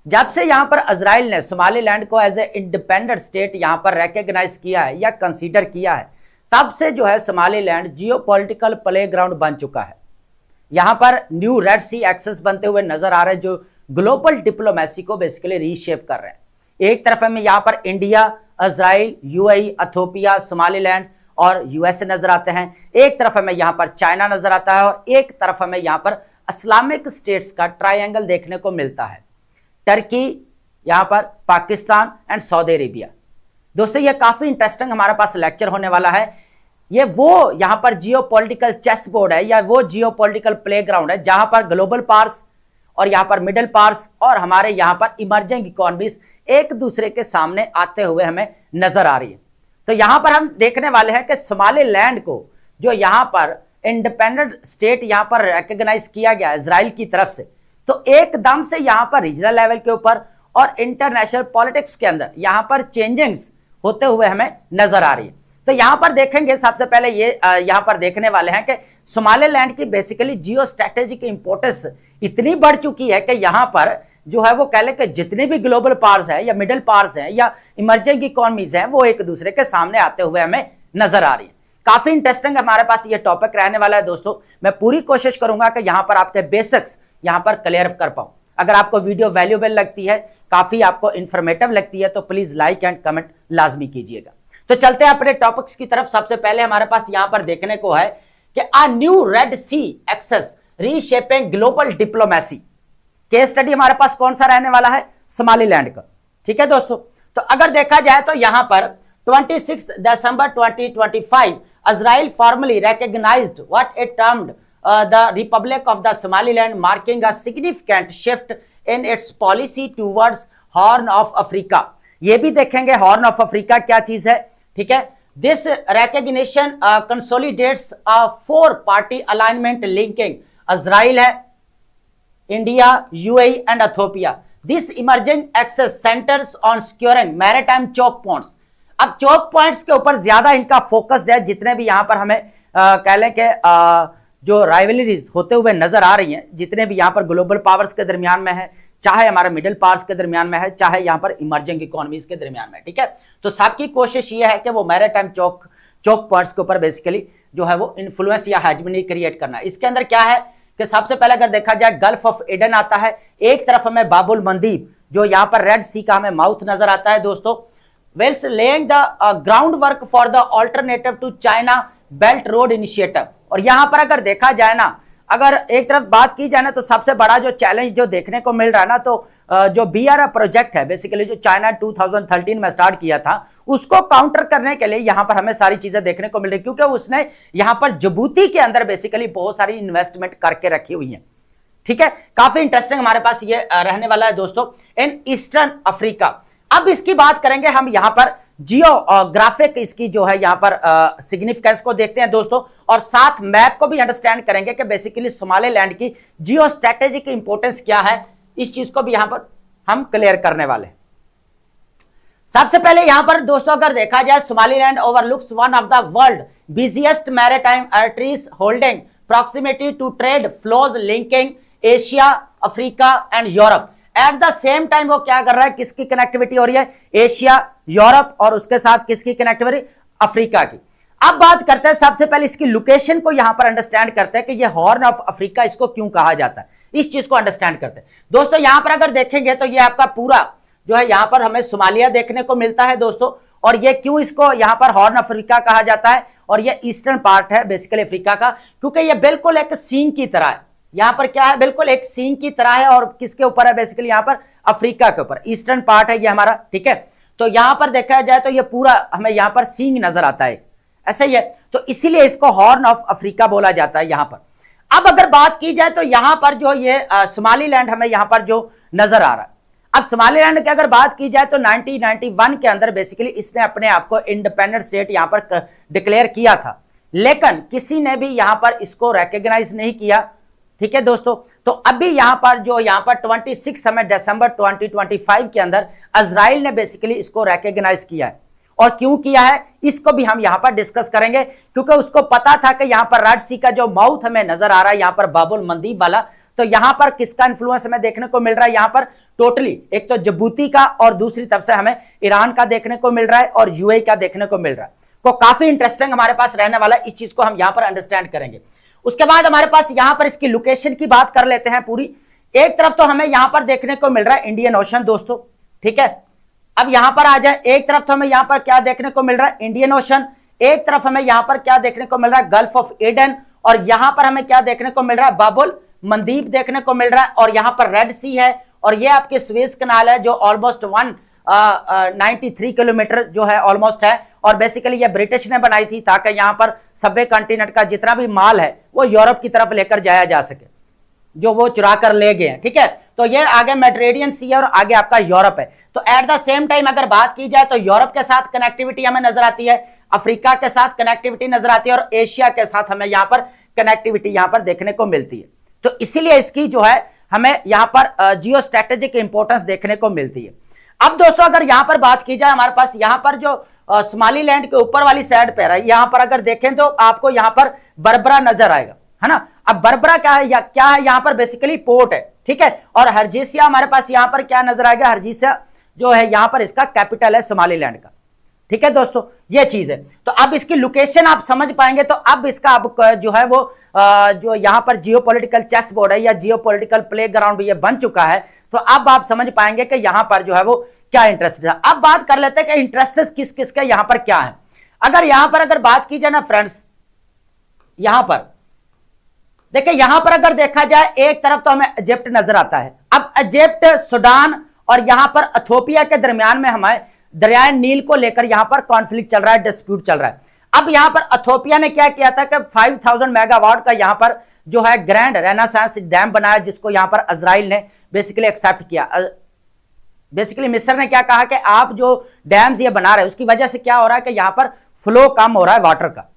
जब से यहां पर इजराइल ने सोमालीलैंड को एज ए इंडिपेंडेंट स्टेट यहां पर रिकॉग्नाइज किया है या कंसीडर किया है, तब से जो है सोमालीलैंड जियोपॉलिटिकल प्लेग्राउंड बन चुका है। यहां पर न्यू रेड सी एक्सेस बनते हुए नजर आ रहे हैं, जो ग्लोबल डिप्लोमेसी को बेसिकली रीशेप कर रहे हैं। एक तरफ हमें यहां पर India, Israel, UAE, Ethiopia, Somaliland और यूएसए नजर आते हैं। एक तरफ हमें यहां पर चाइना नजर आता है और एक तरफ हमें यहां पर इस्लामिक स्टेट्स का ट्रायंगल देखने को मिलता है, टर्की, यहां पर पाकिस्तान एंड सऊदी अरेबिया। दोस्तों ये काफी इंटरेस्टिंग हमारे पास लेक्चर होने वाला है। ये वो यहां पर जियोपॉलिटिकल चेस बोर्ड है या वो जियोपॉलिटिकल प्लेग्राउंड है जहां पर ग्लोबल पावर्स और यहां पर मिडिल पावर्स और हमारे यहां पर इमर्जिंग इकोनॉमीज एक दूसरे के सामने आते हुए हमें नजर आ रही है। तो यहां पर हम देखने वाले हैं कि सोमालीलैंड को जो यहां पर इंडिपेंडेंट स्टेट यहां पर रिकॉग्नाइज किया गया इजराइल की तरफ से, तो एकदम से यहां पर रीजनल लेवल के ऊपर और इंटरनेशनल पॉलिटिक्स के अंदर यहां पर चेंजिंग्स होते हुए हमें नजर आ रही है। तो यहां पर देखेंगे, सबसे पहले ये यहां पर देखने वाले हैं कि सोमालीलैंड की बेसिकली जियो स्ट्रैटेजी की इंपोर्टेंस इतनी बढ़ चुकी है कि यहां पर जो है वो कह लें कि जितने भी ग्लोबल पावर्स हैं या मिडिल पावर्स हैं या इमर्जिंग इकोनॉमीज हैं, वो एक दूसरे के सामने आते हुए हमें नजर आ रही है। काफी इंटरेस्टिंग हमारे पास ये टॉपिक रहने वाला है दोस्तों। मैं पूरी कोशिश करूंगा कि यहां पर आपके बेसिक्स यहां पर क्लियर कर पाऊं। अगर आपको वीडियो वैल्यूएबल लगती है, काफी आपको इंफॉर्मेटिव लगती है, तो प्लीज लाइक एंड कमेंट लाजमी कीजिएगा। तो चलते हैं अपने टॉपिक्स की तरफ। सबसे पहले हमारे पास यहां पर देखने को है कि a new Red Sea access reshaping global diplomacy. Case study हमारे पास कौन सा रहने वाला है? सोमालीलैंड का। ठीक है दोस्तों, तो अगर देखा जाए तो यहां पर 26 दिसंबर 2025 Israel formally recognized what it termed the Republic of the Somaliland, marking a significant shift in its policy towards Horn of Africa। ये भी देखेंगे हॉर्न ऑफ अफ्रीका क्या चीज है। ठीक है, this recognition consolidates a four-party alignment linking Israel है, India, UAE and Ethiopia. This emerging axis centres on securing maritime choke points. अब चोक पॉइंट्स के ऊपर ज्यादा इनका फोकस्ड है। जितने भी यहां पर हमें कह लें कि जो राइवलरीज होते हुए नजर आ रही हैं, जितने भी यहां पर ग्लोबल पावर्स के दरमियान में है, चाहे हमारे मिडिल पावर्स के दरमियान में है, चाहे यहां पर इमर्जिंग इकोनॉमीज के दरमियान में। ठीक है, तो सबकी कोशिश ये है कि वो मैरीटाइम चोक पॉइंट्स के ऊपर बेसिकली जो है वो इन्फ्लुएंस या हेजमनी क्रिएट करना। इसके अंदर क्या है कि सबसे पहले अगर देखा जाए गल्फ ऑफ एडन आता है, एक तरफ हमें बाबुल मंदीब जो यहां पर रेड सी का हमें माउथ नजर आता है दोस्तों, whilst laying the groundwork for the alternative to China Belt Road Initiative। और यहां पर अगर देखा जाए ना, अगर एक तरफ बात की जाए ना, तो सबसे बड़ा जो चैलेंज जो देखने को मिल रहा है ना, तो जो BRI प्रोजेक्ट है बेसिकली जो चाइना 2013 में स्टार्ट किया था, उसको काउंटर करने के लिए यहां पर हमें सारी चीजें देखने को मिल रही, क्योंकि उसने यहां पर जिबूती के अंदर बेसिकली बहुत सारी इन्वेस्टमेंट करके रखी हुई है। ठीक है, काफी इंटरेस्टिंग हमारे पास ये रहने वाला है दोस्तों, इन ईस्टर्न अफ्रीका। अब इसकी बात करेंगे हम यहां पर जियोग्राफिक इसकी जो है यहां पर सिग्निफिकेंस को देखते हैं दोस्तों, और साथ मैप को भी अंडरस्टैंड करेंगे कि बेसिकली सोमालीलैंड की जियो स्ट्रैटेजी की इंपोर्टेंस क्या है। इस चीज को भी यहां पर हम क्लियर करने वाले हैं। सबसे पहले यहां पर दोस्तों अगर देखा जाए, Somaliland overlooks one of the world busiest maritime arteries holding proximity to trade flows linking Asia, Africa and Europe. At the same time वो क्या कर रहा है, किसकी कनेक्टिविटी हो रही है? एशिया, यूरोप और उसके साथ किसकी कनेक्टिविटी? अफ्रीका की। अब बात करते हैं सबसे पहले इसकी लोकेशन को यहां पर अंडरस्टैंड करते हैं कि ये हॉर्न ऑफ अफ्रीका इसको क्यों कहा जाता है। इस चीज को अंडरस्टैंड करते हैं दोस्तों। यहां पर अगर देखेंगे तो ये आपका पूरा जो है यहां पर हमें सोमालिया देखने को मिलता है दोस्तों, और ये क्यों इसको यहां पर हॉर्न ऑफ अफ्रीका कहा जाता है, और ये ईस्टर्न पार्ट है बेसिकली अफ्रीका का, क्योंकि ये बिल्कुल एक सींग की तरह है। यहां पर क्या है, बिल्कुल एक सींग की तरह है, और किसके ऊपर है? बेसिकली यहां पर अफ्रीका के ऊपर, ईस्टर्न पार्ट है ये हमारा। ठीक है, तो यहां पर देखा जाए तो ये पूरा हमें यहां पर सींग नजर आता है, ऐसा ही है, तो इसीलिए इसको हॉर्न ऑफ अफ्रीका बोला जाता है यहां पर। अब अगर बात की जाए तो यहां पर जो ये सोमालीलैंड हमें यहां पर जो नजर आ रहा है, अब सोमालीलैंड की अगर बात की जाए तो 1991 के अंदर बेसिकली इसने अपने आप को इंडिपेंडेंट स्टेट यहां पर डिक्लेयर किया था, लेकिन किसी ने भी यहां पर इसको रिकॉग्नाइज नहीं किया। ठीक है दोस्तों, तो अभी यहां पर जो यहां पर 26 दिसंबर 2025 के अंदर इजराइल ने बेसिकली इसको रिकॉग्नाइज किया है, और क्यों किया है इसको भी हम यहां पर डिस्कस करेंगे, क्योंकि उसको पता था कि यहां पर रेड सी का जो माउथ हमें नजर आ रहा है यहां पर बाबुल मंदीब वाला, तो यहां पर किसका इंफ्लुएंस हमें देखने को मिल रहा है, यहां पर टोटली एक तो जिबूती का और दूसरी तरफ से हमें ईरान का देखने को मिल रहा है और यूएई का देखने को मिल रहा है। तो काफी इंटरेस्टिंग हमारे पास रहने वाला है, इस चीज को हम यहां पर अंडरस्टैंड करेंगे। उसके बाद हमारे पास यहां पर इसकी लोकेशन की बात कर लेते हैं पूरी। एक तरफ तो हमें यहां पर देखने को मिल रहा है इंडियन ओशन दोस्तों, ठीक है। अब यहां पर आ जाए, एक तरफ तो हमें यहां पर क्या देखने को मिल रहा है इंडियन ओशन, एक तरफ हमें यहां पर क्या देखने को मिल रहा है गल्फ ऑफ एडन, और यहां पर हमें क्या देखने को मिल रहा है बाबुल मंदीब देखने को मिल रहा है, और यहां पर रेड सी है, और ये आपके स्वेज कनाल है जो ऑलमोस्ट 193 किलोमीटर जो है ऑलमोस्ट है, और बेसिकली ये ब्रिटिश ने बनाई थी ताकि यहां पर सभ्य कॉन्टिनेंट का जितना भी माल है वो यूरोप की तरफ लेकर जाया जा सके, जो वो चुरा कर ले गए हैं, ठीक है। तो ये आगे मेडिटेरियन सी है और आगे आपका यूरोप है। तो एट द सेम टाइम अगर बात की जाए तो यूरोप के साथ कनेक्टिविटी हमें नजर आती है, अफ्रीका के साथ कनेक्टिविटी नजर आती है, और एशिया के साथ हमें यहां पर कनेक्टिविटी यहां पर देखने को मिलती है। तो इसीलिए इसकी जो है हमें यहां पर जियो स्ट्रेटेजिक इंपॉर्टेंस देखने को मिलती है। अब दोस्तों अगर यहां पर बात की जाए, हमारे पास यहां पर जो सोमालीलैंड के ऊपर वाली साइड पे है, यहां पर अगर देखें तो आपको यहां पर बरबरा नजर आएगा, है ना। अब बरबरा क्या है, क्या है यहां पर बेसिकली पोर्ट है, ठीक है। और हरजीसिया हमारे पास यहां पर क्या नजर आएगा, हरजीसिया जो है यहां पर इसका कैपिटल है सोमालीलैंड का, ठीक है दोस्तों, ये चीज है। तो अब इसकी लोकेशन आप समझ पाएंगे, तो अब इसका अब जो है वो जो यहां पर जियोपॉलिटिकल चेस बोर्ड है या जियोपॉलिटिकल प्लेग्राउंड भी ये बन चुका है, तो अब आप समझ पाएंगे कि यहां पर जो है वो क्या इंटरेस्ट है। अब बात कर लेते हैं कि इंटरेस्ट किस किस के यहां पर क्या है। अगर बात की जाए ना फ्रेंड्स, यहां पर देखिए, यहां पर अगर देखा जाए एक तरफ तो हमें इजिप्ट नजर आता है। अब इजिप्ट, सूडान और यहां पर इथोपिया के दरमियान में हमारे दरियाए नील को लेकर यहां पर कॉन्फ्लिक्ट चल रहा है, डिस्प्यूट चल रहा है। अब यहां पर इथोपिया ने क्या किया था कि 5000 मेगावाट का यहां पर जो है ग्रैंड रेनेसांस डैम बनाया, जिसको यहां पर इजराइल ने बेसिकली एक्सेप्ट किया। बेसिकली मिस्र ने क्या कहा कि आप जो डैम्स ये बना रहे हैं उसकी वजह से क्या हो रहा है कि यहां पर फ्लो कम हो रहा है वाटर का,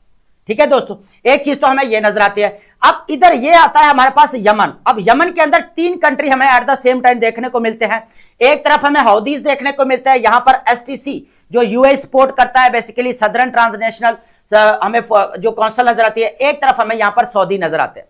ठीक है दोस्तों। एक चीज तो हमें ये नजर आती है। अब इधर ये आता है हमारे पास यमन। अब यमन के अंदर 3 कंट्री हमें एट द सेम टाइम देखने को मिलते हैं। एक तरफ हमें हौदीज देखने को मिलता है, यहां पर एसटीसी जो यूएई सपोर्ट करता है, बेसिकली सदर्न ट्रांसनेशनल हमें जो काउंसिल नजर आती है। एक तरफ हमें यहां पर सऊदी नजर आते हैं।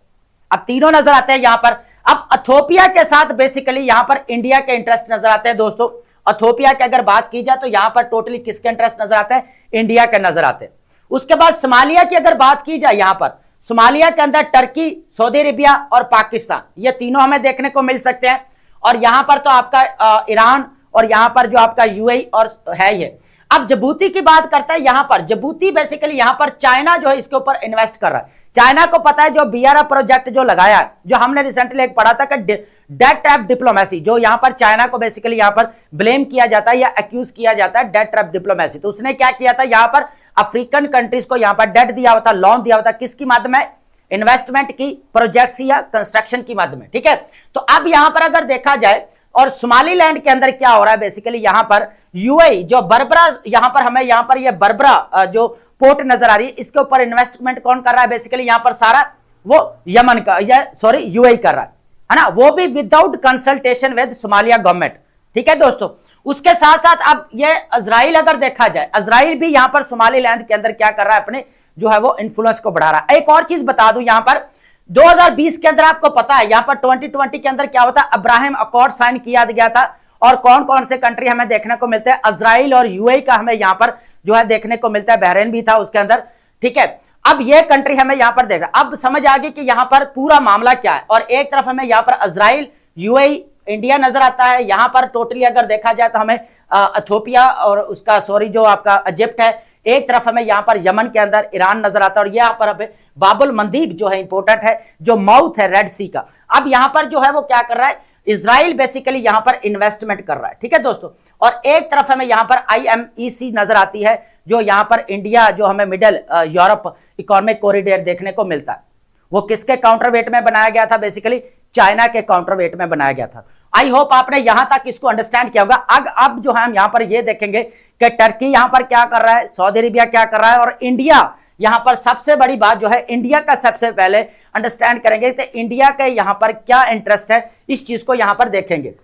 अब तीनों नजर आते हैं यहां पर। अब इथोपिया के साथ बेसिकली यहां पर इंडिया के इंटरेस्ट नजर आते हैं दोस्तों। इथोपिया की अगर बात की जाए तो यहां पर टोटली किसके इंटरेस्ट नजर आते हैं, इंडिया के नजर आते हैं। उसके बाद सोमालिया की अगर बात की जाए, यहां पर सोमालिया के अंदर टर्की, सऊदी अरेबिया और पाकिस्तान, ये तीनों हमें देखने को मिल सकते हैं। और यहां पर तो आपका ईरान और यहां पर जो आपका यूएई और है ये। अब जिबूती की बात करते हैं, यहां पर जिबूती बेसिकली यहां पर चाइना जो है इसके ऊपर इन्वेस्ट कर रहा है। चाइना को पता है जो बीआरएफ प्रोजेक्ट जो लगाया है, जो हमने रिसेंटली एक पढ़ा था कि डेट ट्रैप डिप्लोमेसी, जो यहां पर चाइना को बेसिकली यहां पर ब्लेम किया जाता है या एक्यूज किया जाता है डेट ट्रैप डिप्लोमेसी। तो उसने क्या किया था, यहां पर अफ्रीकन कंट्रीज को यहां पर डेट दिया हुआ था, लोन दिया हुआ था, किसकी माध्यम में, इन्वेस्टमेंट की, प्रोजेक्ट्स या कंस्ट्रक्शन की माध्यम में, ठीक है। तो अब यहां पर अगर देखा जाए और सोमालीलैंड के अंदर क्या हो रहा है, बेसिकली यहां पर यूएई जो बरबरा, यहां पर हमें यहां पर ये बरबरा जो पोर्ट नजर आ रही है, इसके ऊपर इन्वेस्टमेंट कौन कर रहा है, बेसिकली यहां पर सारा वो यमन का या सॉरी यूएई कर रहा है ना, वो भी without consultation with Somalia government, ठीक है दोस्तों। उसके साथ साथ अब ये इजराइल अगर देखा जाए, इजराइल भी यहां पर सोमालीलैंड के अंदर क्या कर रहा है, अपने जो है वो इन्फ्लुएंस को बढ़ा रहा है। एक और चीज बता दूं, यहां पर 2020 के अंदर आपको पता है यहां पर 2020 के अंदर क्या होता है, अब्राहम अकॉर्ड साइन किया गया था। और कौन कौन से कंट्री हमें देखने को मिलते हैं, इजराइल और यूएई का हमें यहां पर जो है देखने को मिलता है, बहरीन भी था उसके अंदर, ठीक है। अब ये कंट्री हमें यहां पर देख रहा है। अब समझ आ गई कि यहां पर पूरा मामला क्या है। और एक तरफ हमें यहां पर इजराइल, यूएई, इंडिया नजर आता है। यहां पर टोटली अगर देखा जाए तो हमें इथोपिया और उसका सॉरी जो आपका इजिप्ट है। एक तरफ हमें यहां पर यमन के अंदर ईरान नजर आता है, और यहां पर हमें बाबुल मंदीब जो है इंपोर्टेंट है, जो माउथ है रेड सी का। अब यहां पर जो है वो क्या कर रहा है, इजराइल बेसिकली यहां पर इन्वेस्टमेंट कर रहा है, ठीक है दोस्तों। और एक तरफ हमें यहां पर IMEC नजर आती है, जो यहां पर इंडिया जो हमें मिडिल यूरोप इकोनॉमिक कॉरिडोर देखने को मिलता है। वो किसके काउंटरवेट में बनाया गया था, बेसिकली चाइना के काउंटरवेट में बनाया गया था। आई होप आपने यहां तक इसको अंडरस्टैंड किया होगा। अब जो है हम यहां पर ये देखेंगे कि टर्की यहां पर क्या कर रहा है, सऊदी अरेबिया क्या कर रहा है, और इंडिया यहां पर सबसे बड़ी बात जो है, इंडिया का सबसे पहले अंडरस्टैंड करेंगे कि इंडिया के यहां पर क्या इंटरेस्ट है, इस चीज को यहां पर देखेंगे,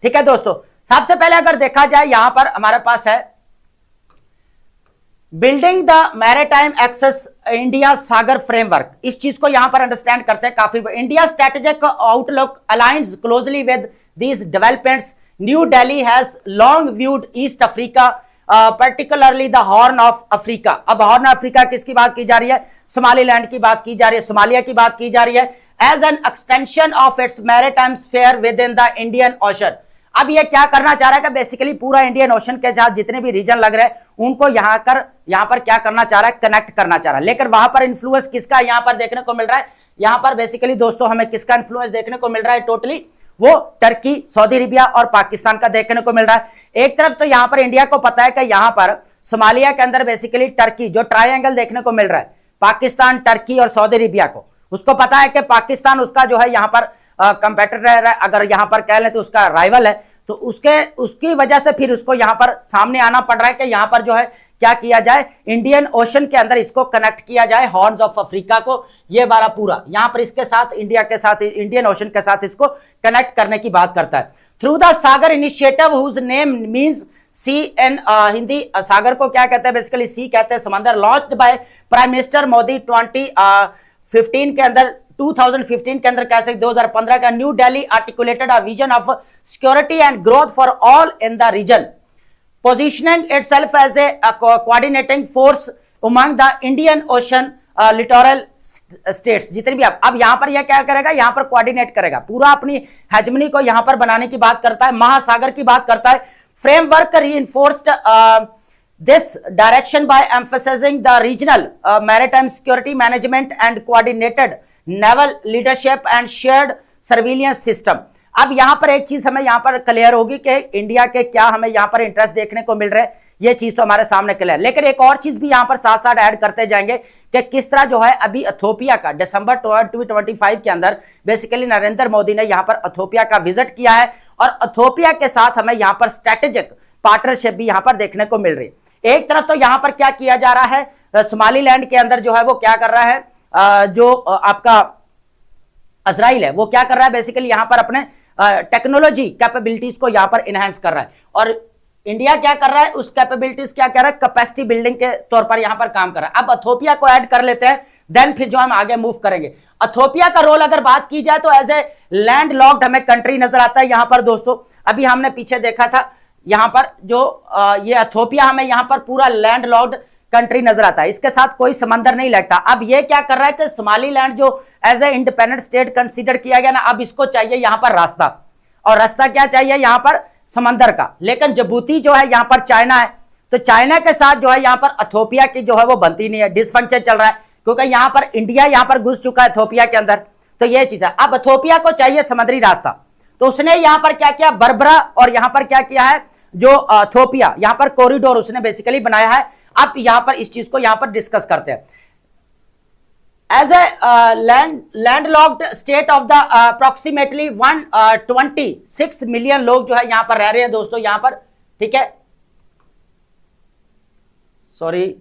ठीक है दोस्तों। सबसे पहले अगर देखा जाए यहां पर हमारे पास है building the maritime access India Sagar framework, इस चीज को यहां पर अंडरस्टैंड करते हैं काफी। India strategic outlook aligns closely with these developments. New Delhi has long viewed East Africa, particularly the horn of Africa. अब हॉर्न ऑफ अफ्रीका किसकी बात की जा रही है? सोमालीलैंड की बात की जा रही है, सोमालिया की बात की जा रही है, as an extension of its maritime sphere within the Indian Ocean. अब ये क्या करना चाह रहा है कि बेसिकली पूरा इंडियन ओशन के साथ जितने भी रीजन लग रहे हैं उनको यहां पर क्या करना चाह रहा है? कनेक्ट करना चाह रहा है। लेकिन वहां पर इन्फ्लुएंस किसका यहां पर देखने को मिल रहा है? यहां पर बेसिकली दोस्तों हमें किसका इन्फ्लुएंस देखने को मिल रहा है? टोटली वो टर्की, सऊदी अरेबिया और पाकिस्तान का देखने को मिल रहा है। एक तरफ तो यहां पर इंडिया को पता है कि यहां पर सोमालिया के अंदर बेसिकली टर्की जो ट्रायंगल देखने को मिल रहा है, पाकिस्तान, टर्की और सऊदी अरेबिया को, उसको पता है कि पाकिस्तान उसका जो है यहां पर कंपेटिटर है, अगर यहां पर कह लें तो उसका राइवल है, तो उसकी वजह से फिर उसको यहां पर सामने आना पड़ रहा है कि यहां पर जो है क्या किया जाए, इंडियन ओशन के अंदर इसको कनेक्ट किया जाए, हॉर्न्स ऑफ अफ्रीका को, ये वाला पूरा यहां पर इसके साथ इंडिया के साथ इंडियन ओशन के साथ इसको कनेक्ट करने की बात करता है। Through the Sagar initiative whose name means sea in Hindi, सागर को क्या कहते हैं? बेसिकली सी कहते हैं समंदर। Launched by prime minister Modi 2015 के अंदर, 2015 के अंदर कह सकते 2015 का। New Delhi articulated a vision of security and growth for all in the region, positioning itself as a coordinating force among the Indian Ocean littoral states. जितने भी अब यहां पर यह क्या करेगा? यहां पर कोऑर्डिनेट करेगा, पूरा अपनी हेजमनी को यहां पर बनाने की बात करता है, महासागर की बात करता है। Framework reinforced this direction by emphasizing the regional maritime security management and coordinated naval leadership and shared surveillance system। अब यहां पर एक चीज हमें यहां पर क्लियर होगी कि इंडिया के क्या हमें यहां पर इंटरेस्ट देखने को मिल रहे हैं, ये चीज तो हमारे सामने क्लियर। लेकिन एक और चीज भी यहां पर साथ साथ ऐड करते जाएंगे कि किस तरह जो है अभी इथोपिया का दिसंबर 2025 के अंदर बेसिकली नरेंद्र मोदी ने यहां पर इथोपिया का विजिट किया है, और इथोपिया के साथ हमें यहां पर स्ट्रेटेजिक पार्टनरशिप भी यहां पर देखने को मिल रही है। एक तरफ तो यहां पर क्या किया जा रहा है, सोमालीलैंड के अंदर जो है वो क्या कर रहा है, जो आपका इजराइल है वो क्या कर रहा है, बेसिकली यहां पर अपने टेक्नोलॉजी कैपेबिलिटीज को यहां पर इनहेंस कर रहा है, और इंडिया क्या कर रहा है, उस कैपेबिलिटीज क्या कर रहा है, कैपेसिटी बिल्डिंग के तौर पर यहां पर काम कर रहा है। अब इथोपिया को ऐड कर लेते हैं, देन फिर जो हम आगे मूव करेंगे। इथोपिया का रोल अगर बात की जाए तो एज ए लैंड लॉक्ड हमें कंट्री नजर आता है यहां पर दोस्तों। अभी हमने पीछे देखा था यहां पर जो ये इथोपिया हमें यहां पर पूरा लैंड लॉक्ड कंट्री नजर आता है, इसके साथ कोई समंदर नहीं लगता। अब ये क्या कर रहा है कि सोमालीलैंड जो as a independent state consider किया गया ना, अब इसको चाहिए यहां पर रास्ता, और रास्ता क्या चाहिए यहां पर? समंदर का। लेकिन जिबूती जो है यहां पर चाइना है, तो चाइना के साथ जो है यहां पर इथोपिया की जो है वो बनती नहीं है, डिसफंक्शन चल रहा है, क्योंकि यहां पर इंडिया यहां पर घुस चुका है इथोपिया के अंदर। तो ये चीज है, अब इथोपिया को चाहिए समुद्री रास्ता, तो उसने यहां पर क्या किया, बर्बरा और यहां पर क्या किया है, जो इथोपिया यहां पर कॉरिडोर उसने बेसिकली बनाया है। अब यहां पर इस चीज को यहां पर डिस्कस करते हैं। As a landlocked state of the approximately 126 million लोग जो है यहां पर रह रहे हैं दोस्तों यहां पर, ठीक है, सॉरी,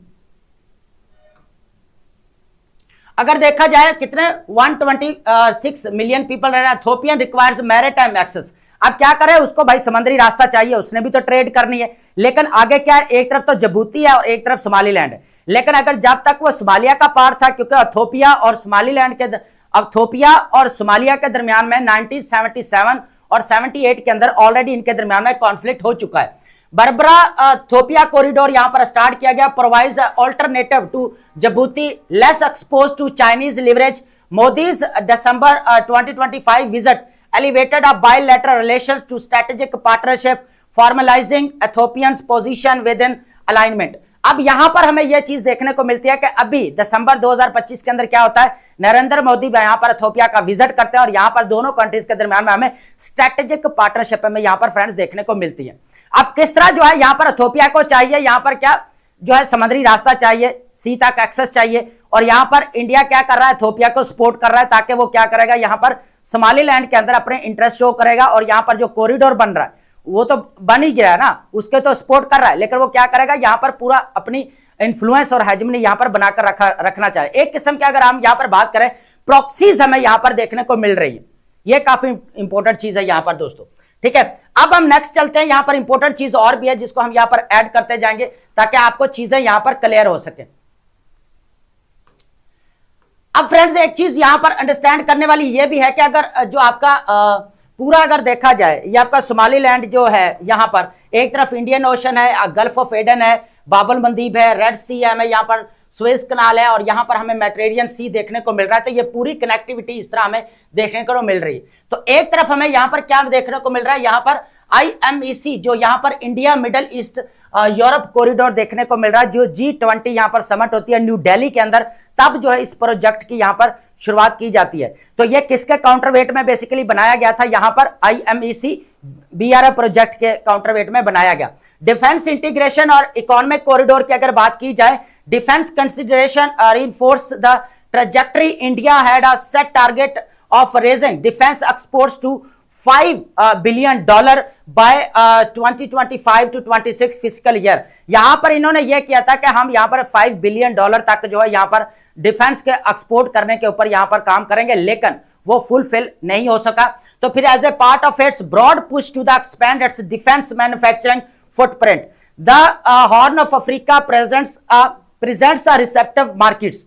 अगर देखा जाए कितने 126 मिलियन पीपल रह रहे हैं। इथोपियन रिक्वायर्स मैरीटाइम एक्सेस, अब क्या करे उसको भाई समुद्री रास्ता चाहिए, उसने भी तो ट्रेड करनी है। लेकिन आगे क्या है, एक तरफ तो जिबूती है और एक तरफ सोमालीलैंड है। लेकिन अगर जब तक वो सोमालिया का पार्ट था, क्योंकि इथोपिया और सोमालीलैंड के इथोपिया और सोमालिया के दरमियान में 1977 और 78 के अंदर ऑलरेडी इनके दरमियान में कॉन्फ्लिक्ट हो चुका है। बर्बरा इथोपिया कॉरिडोर यहां पर स्टार्ट किया गया, provides alternative to Djibouti, less expose to Chinese leverage. Modi's December 2025 visit elevated a bilateral relations to strategic partnership, formalizing Ethiopian's position within alignment। अब यहां पर हमें यह चीज देखने को मिलती है कि अभी दिसंबर 2025 के अंदर क्या होता है, नरेंद्र मोदी यहां पर इथोपिया का विजिट करते हैं, और यहां पर दोनों कंट्रीज के दरमियान में हमें स्ट्रेटेजिक पार्टनरशिप में यहां पर फ्रेंड्स देखने को मिलती है। अब किस तरह जो है यहां पर इथोपिया को चाहिए, यहां पर क्या जो है समुद्री रास्ता चाहिए, सी तक एक्सेस चाहिए, और यहां पर इंडिया क्या कर रहा है, इथोपिया को सपोर्ट कर रहा है, ताकि वो क्या करेगा यहां पर सोमालीलैंड के अंदर अपने इंटरेस्ट शो करेगा, और यहां पर जो कॉरिडोर बन रहा है वो तो बन ही गया है ना, उसके तो सपोर्ट कर रहा है, लेकिन वो क्या करेगा यहां पर पूरा अपनी इन्फ्लुएंस और हेजमनी यहां पर बनाकर रखना चाहे। एक किस्म की अगर हम यहां पर बात करें, प्रॉक्सीज हमें यहां पर देखने को मिल रही है, ये काफी इंपॉर्टेंट चीज है यहां पर दोस्तों, ठीक है, अब हम नेक्स्ट चलते हैं। यहां पर इंपॉर्टेंट चीज और भी है जिसको हम यहां पर ऐड करते जाएंगे ताकि आपको चीजें यहां पर क्लियर हो सके। अब फ्रेंड्स एक चीज यहां पर अंडरस्टैंड करने वाली यह भी है कि अगर जो आपका पूरा अगर देखा जाए, ये आपका सोमालीलैंड जो है, यहां पर एक तरफ इंडियन ओशन है, गल्फ ऑफ एडन है, बाबल मंदीब है, रेड सी है, हमें यहाँ पर स्वेज कनाल है और यहाँ पर हमें मेडिटेरियन सी देखने को मिल रहा है। तो ये पूरी कनेक्टिविटी इस तरह हमें देखने को मिल रही है। तो एक तरफ हमें यहाँ पर क्या देखने को मिल रहा है, यहाँ पर IMEC जो यहाँ पर India middle east Europe corridor देखने को मिल रहा है, जो G20 यहाँ पर समिट होती है न्यू दिल्ली के अंदर, तब जो है इस प्रोजेक्ट की यहाँ पर शुरुआत की जाती है। तो ये किसके काउंटरवेट में बेसिकली बनाया गया था, यहाँ पर IMEC BRI प्रोजेक्ट के काउंटरवेट में बनाया गया। डिफेंस इंटीग्रेशन और इकोनॉमिक कॉरिडोर की अगर बात की जाए, defence consideration reinforce the trajectory, India had a set target of raising defence exports to $5 billion by 2025 to 26 fiscal year. यहां पर इन्होंने यह किया था कि हम यहां पर $5 बिलियन तक जो है यहां पर डिफेंस के एक्सपोर्ट करने के ऊपर यहां पर काम करेंगे, लेकिन वो फुलफिल नहीं हो सका। तो फिर as a part of its broad push to the expand its defence manufacturing footprint, the horn of Africa presents a receptive markets.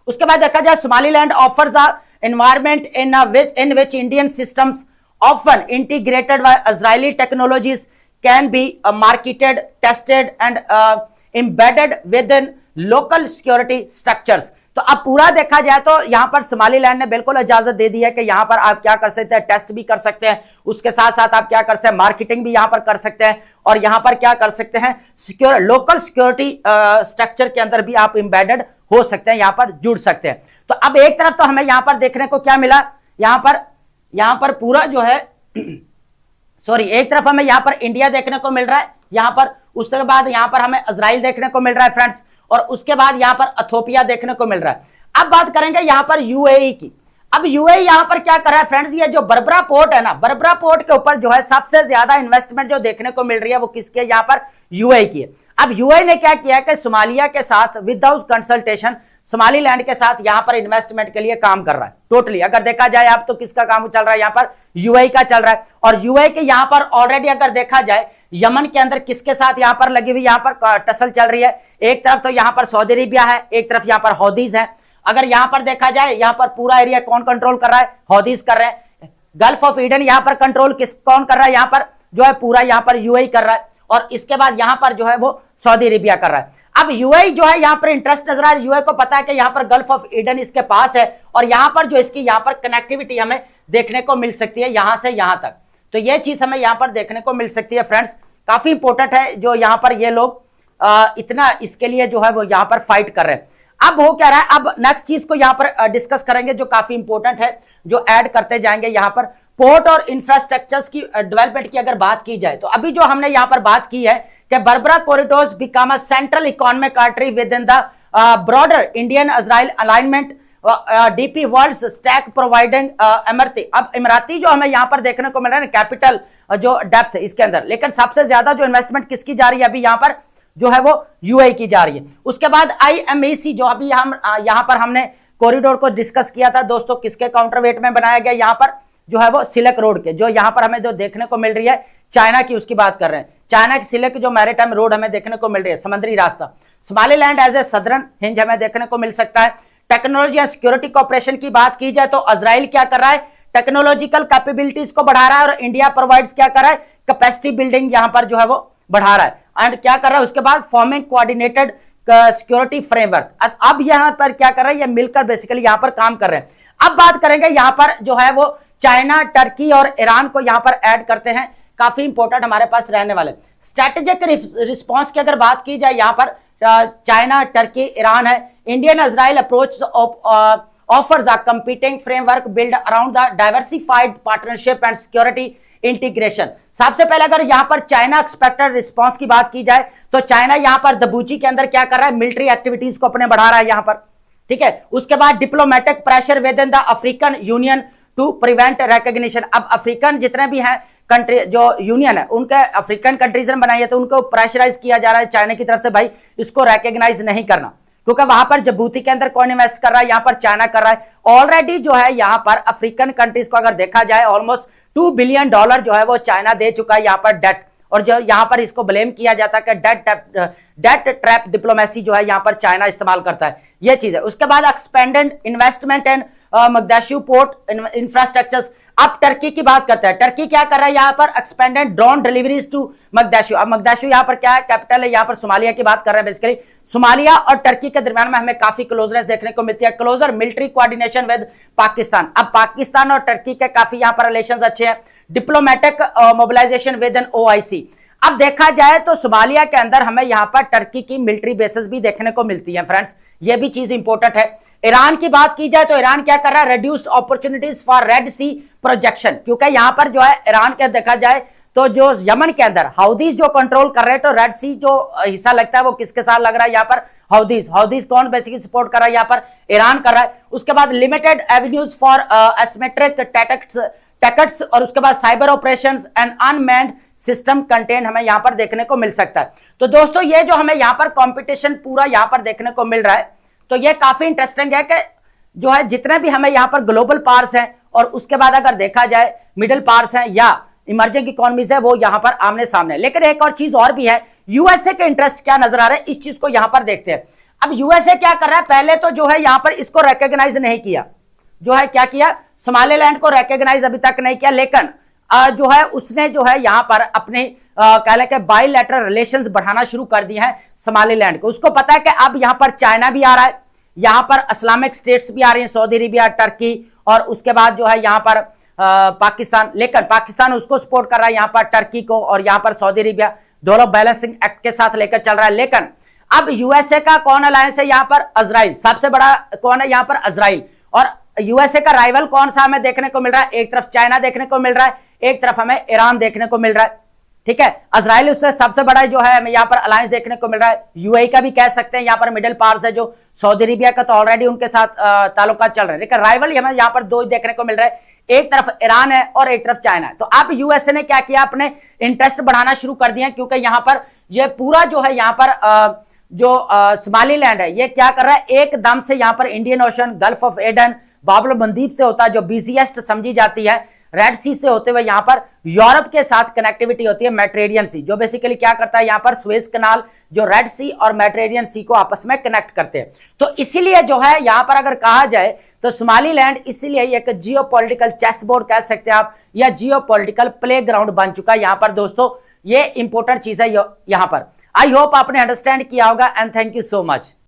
उसके बाद देखा जाए, Somaliland offers a environment in which Indian systems often integrated by Israeli technologies can be marketed, tested and embedded within local security structures। तो अब पूरा देखा जाए तो यहां पर सोमालीलैंड ने बिल्कुल इजाजत दे दी है कि यहां पर आप क्या कर सकते हैं, टेस्ट भी कर सकते हैं, उसके साथ साथ आप क्या कर सकते हैं, मार्केटिंग भी यहां पर कर सकते हैं, और यहां पर क्या कर सकते हैं, सिक्योर लोकल सिक्योरिटी स्ट्रक्चर के अंदर भी आप इंबेडेड हो सकते हैं, यहां पर जुड़ सकते हैं। तो अब एक तरफ तो हमें यहां पर देखने को क्या मिला, यहां पर पूरा जो है सॉरी, एक तरफ हमें यहां पर इंडिया देखने को मिल रहा है यहां पर, उसके बाद यहां पर हमें इजराइल देखने को मिल रहा है फ्रेंड्स, और उसके बाद यहां पर इथियोपिया देखने को मिल रहा है। अब बात करेंगे यहां पर यूएई की। अब यूएई यहां पर क्या कर रहा है फ्रेंड्स, ये जो बरबरा पोर्ट है ना, बरबरा पोर्ट के ऊपर जो है सबसे ज्यादा इन्वेस्टमेंट जो देखने को मिल रही है वो किसकी है, यहां पर यूएई की है। अब यूएई ने क्या किया कि सोमालिया के साथ विदाउट कंसल्टेशन सोमालीलैंड के साथ यहां पर इन्वेस्टमेंट के लिए काम कर रहा है टोटली। अगर देखा जाए अब तो किसका काम चल रहा है, यहां पर यूएई का चल रहा है। और यूएई के यहां पर ऑलरेडी अगर देखा जाए यमन के अंदर किसके साथ यहां पर लगी हुई यहां पर टसल चल रही है, एक तरफ तो यहां पर सऊदी अरेबिया है, एक तरफ यहां पर हौदीज है। अगर यहां पर देखा जाए यहां पर पूरा एरिया कौन कंट्रोल कर रहा है, हौदीज कर रहे हैं। गल्फ ऑफ ईडन यहां पर कंट्रोल कौन कर रहा है, यहां पर जो है पूरा यहां पर यूएई कर रहा है, और इसके बाद यहां पर जो है वो सऊदी अरेबिया कर रहा है। अब यूएई जो है यहां पर इंटरेस्ट नजर आ रहा है, यूएई को पता है कि यहां पर गल्फ ऑफ ईडन इसके पास है, और यहां पर जो इसकी यहां पर कनेक्टिविटी हमें देखने को मिल सकती है यहां से यहां तक। तो यह चीज हमें यहां पर देखने को मिल सकती है फ्रेंड्स, काफी इंपॉर्टेंट है जो यहां पर ये लोग इतना इसके लिए जो है वो यहां पर फाइट कर रहे हैं। अब हो क्या रहा है, अब नेक्स्ट चीज को यहां पर डिस्कस करेंगे जो काफी इंपॉर्टेंट है, जो ऐड करते जाएंगे यहां पर पोर्ट और इंफ्रास्ट्रक्चर्स की डेवलपमेंट की अगर बात की जाए, तो अभी जो हमने यहां पर बात की है कि Berbera corridors become a central economic artery within the broader Indian Israel alignment, DP World stake providing Emirati. अब इमराती जो हमें यहां पर देखने को मिल रहा है कैपिटल जो डेप्थ इसके अंदर, लेकिन सबसे ज्यादा जो इन्वेस्टमेंट किसकी जा रही है अभी यहां पर जो है वो यूएई की जा रही है। उसके बाद IMEC जो अभी हम यहां पर हमने कॉरिडोर को डिस्कस किया था दोस्तों, किसके काउंटरवेट में बनाया गया, यहां पर जो है वो सिल्क रोड के, जो यहां पर हमें जो देखने को मिल रही है चाइना की, उसकी बात कर रहे हैं। चाइना की सिल्क जो मैरीटाइम रोड हमें देखने को मिल रही है, समुद्री रास्ता। Somaliland as a southern hinge हमें देखने को मिल सकता है। टेक्नोलॉजी एंड सिक्योरिटी कोऑपरेशन की बात की जाए तो इजराइल क्या कर रहा है, टेक्नोलॉजिकल कैपेबिलिटीज को बढ़ा रहा है, और इंडिया प्रोवाइड्स क्या कर रहा है, कैपेसिटी बिल्डिंग यहां पर जो है वो बढ़ा रहा है। एंड क्या कर रहा है उसके बाद फॉर्मिंग कोऑर्डिनेटेड सिक्योरिटी फ्रेमवर्क। अब यहां पर क्या कर रहा है, ये मिलकर बेसिकली यहां पर काम कर रहे हैं। अब बात करेंगे यहां पर जो है वो चाइना, टर्की और ईरान को यहां पर ऐड करते हैं, काफी इंपॉर्टेंट हमारे पास रहने वाले। स्ट्रेटेजिक रिस्पॉन्स की अगर बात की जाए यहां पर चाइना, टर्की, ईरान है। Indian Israel approach offers a competing framework built around the diversified partnership and security integration। सबसे पहले अगर यहां पर चाइना एक्सपेक्टेड रिस्पांस की बात की जाए तो चाइना यहां पर दबूची के अंदर क्या कर रहा है, मिलिट्री एक्टिविटीज को अपने बढ़ा रहा है यहां पर, ठीक है। उसके बाद diplomatic pressure within the African Union to prevent recognition. अब अफ्रीकन जितने भी हैं कंट्री जो यूनियन है उनके अफ्रीकन कंट्रीज ने बनाई है, तो उनको प्रेशराइज किया जा रहा है चाइना की तरफ से, भाई इसको रिकॉग्नाइज नहीं करना, क्योंकि वहां पर जिबूती के अंदर कौन इन्वेस्ट कर रहा है, यहां पर चाइना कर रहा है। ऑलरेडी जो है यहां पर अफ्रीकन कंट्रीज को अगर देखा जाए ऑलमोस्ट $2 बिलियन जो है वो चाइना दे चुका है यहां पर डेट। और जो यहां पर इसको ब्लेम किया जाता है कि डेट ट्रैप डिप्लोमेसी जो है यहां पर चाइना इस्तेमाल करता है, ये चीज है। उसके बाद expanded investment and Mogadishu port infrastructures. अब टर्की की बात करते हैं, टर्की क्या कर रहा है यहां पर, एक्सपेंडेड ड्रोन डिलीवरीज टू मगदाशु। अब मगदाशु यहां पर क्या है, कैपिटल है, यहां पर सोमालिया की बात कर रहे हैं बेसिकली। सोमालिया और टर्की के दरमियान में हमें काफी क्लोजनेस देखने को मिलती है, closer military coordination with Pakistan. अब पाकिस्तान और टर्की के काफी यहां पर रिलेशंस अच्छे हैं, diplomatic mobilisation with an OIC. अब देखा जाए तो सोमालिया के अंदर हमें यहां पर टर्की की मिलिट्री बेसेस भी देखने को मिलती है फ्रेंड्स, ये भी चीज इंपॉर्टेंट है। ईरान की बात की जाए तो ईरान क्या कर रहा है, reduce opportunities for red sea projection, क्योंकि यहां पर जो है ईरान के देखा जाए तो जो यमन के अंदर हाउदीज जो कंट्रोल कर रहे हैं, तो रेड सी जो हिस्सा लगता है वो किसके साथ लग रहा है यहां पर, हाउदीज कौन बेसिकली सपोर्ट कर रहा है यहां पर, ईरान कर रहा है। उसके बाद लिमिटेड एवेन्यूज फॉर एसिमेट्रिक टैक्ट्स और उसके बाद cyber operations and unmanned system content हमें यहां पर देखने को मिल सकता है। तो दोस्तों ये जो हमें यहां पर कंपटीशन पूरा यहां पर देखने को मिल रहा है, तो ये काफी इंटरेस्टिंग है कि जो है जितने भी हमें यहां पर ग्लोबल पावर्स हैं और उसके बाद अगर देखा जाए मिडिल पावर्स हैं या इमर्जिंग इकोनॉमीज है, वो यहां पर आमने सामने। लेकिन एक और चीज और भी है, यूएसए के इंटरेस्ट क्या नजर आ रहे हैं, इस चीज को यहां पर देखते हैं। अब यूएसए क्या कर रहा है, पहले तो जो है यहां पर इसको रिकॉग्नाइज नहीं किया, जो है क्या किया, सोमालिलैंड को रिकॉग्नाइज अभी तक नहीं किया, लेकिन जो है उसने जो है यहां पर अपने कह लें कि बायलैटरल रिलेशंस बढ़ाना शुरू कर दिए हैं सोमालिलैंड को। उसको पता है कि अब यहां पर चाइना भी आ रहा है, यहां पर इस्लामिक स्टेट्स भी आ रही हैं, सऊदी अरेबिया, टर्की और उसके बाद जो है यहां पर पाकिस्तान। लेकिन पाकिस्तान उसको सपोर्ट कर रहा है यहां पर टर्की को, और यहां पर सऊदी अरेबिया, दोनों बैलेंसिंग एक्ट के साथ लेकर चल रहा है। लेकिन अब यूएसए का कौन अलायंस है यहां पर, इजराइल सबसे बड़ा कौन है यहां पर, इजराइल। और यूएसए का राइवल कौन सा हमें देखने को मिल रहा है, एक तरफ चाइना देखने को मिल रहा है, एक तरफ हमें ईरान देखने को मिल रहा है, ठीक है। इजराइल उससे सबसे बड़ा जो है हमें यहां पर अलायंस देखने को मिल रहा है। यूएई का भी कह सकते हैं, यहां पर मिडिल पावर्स है जो सऊदी अरेबिया का, तो ऑलरेडी उनके साथ ताल्लुकात चल रहे हैं। लेकिन राइवल हमें यहां पर दो ही देखने को मिल रहा है, एक तरफ ईरान है और एक तरफ चाइना है। तो अब यूएसए ने क्या किया, अपने इंटरेस्ट बढ़ाना शुरू कर दिया, क्योंकि यहां पर यह पूरा जो है यहां पर जो सोमालिलैंड है ये क्या कर रहा है, एकदम से यहां पर Indian ocean, gulf of Aden, बाब एल मंदीब से होता है जो बिजिएस्ट समझी जाती है, रेड सी से होते हुए यहां पर यूरोप के साथ कनेक्टिविटी होती है, मेडिटेरियन सी, जो बेसिकली क्या करता है यहां पर सुएज कनाल जो रेड सी और मेडिटेरियन सी को आपस में कनेक्ट करते हैं। तो इसीलिए जो है यहां पर अगर कहा जाए तो सोमालिलैंड इसीलिए एक जियोपॉलिटिकल चेस बोर्ड कह सकते हैं आप, या जियोपॉलिटिकल प्लेग्राउंड बन चुका है यहां पर दोस्तों। ये इंपॉर्टेंट चीज है यहां पर। आई होप आपने अंडरस्टैंड किया होगा and thank you so much.